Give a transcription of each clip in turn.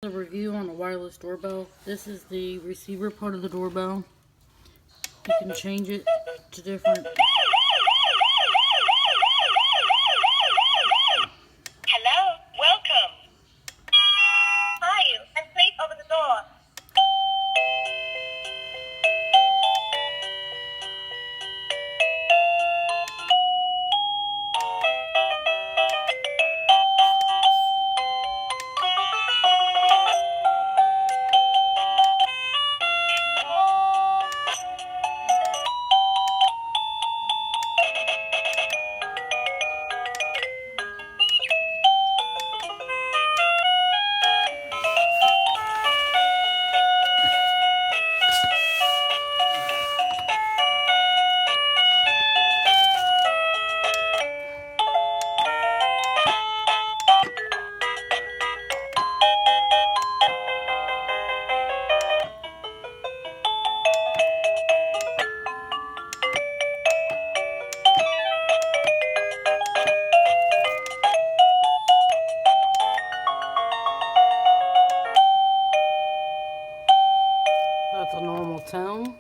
A review on the wireless doorbell. This is the receiver part of the doorbell. You can change it to different. Hello, welcome. Are you? And please open the door. That's a normal tone.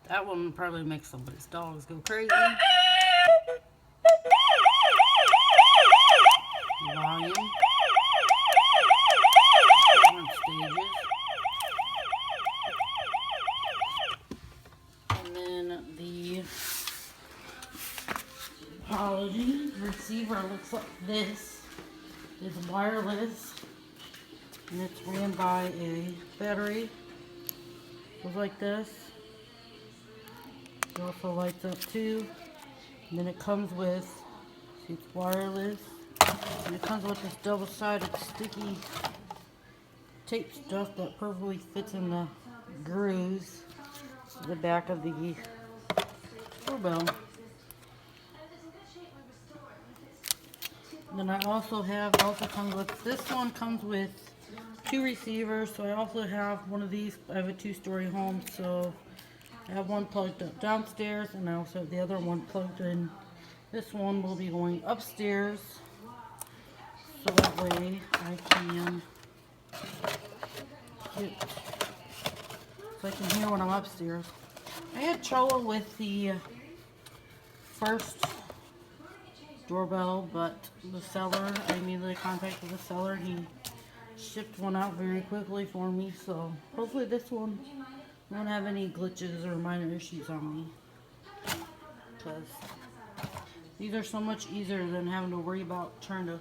That one probably makes somebody's dogs go crazy. Volume. Different stages. And then the apology receiver looks like this. It's wireless. And it's ran by a battery. Goes like this. It also lights up too. And then it comes with, see, it's wireless. And it comes with this double-sided sticky tape stuff that perfectly fits in the grooves of the back of the doorbell. And then I also comes with, this one comes with 2 receivers. So I also have one of these. I have a 2-story home, so I have one plugged up downstairs, and I also have the other one plugged in. This one will be going upstairs, so that way I can hear when I'm upstairs. I had trouble with the first doorbell, but the seller, I immediately contacted the seller. He shipped one out very quickly for me, so hopefully this one won't have any glitches or minor issues on me, because these are so much easier than having to worry about trying to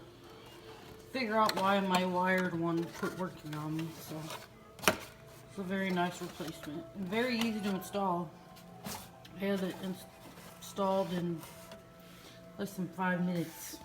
figure out why my wired one quit working on me. So it's a very nice replacement and very easy to install. I had it installed in less than 5 minutes.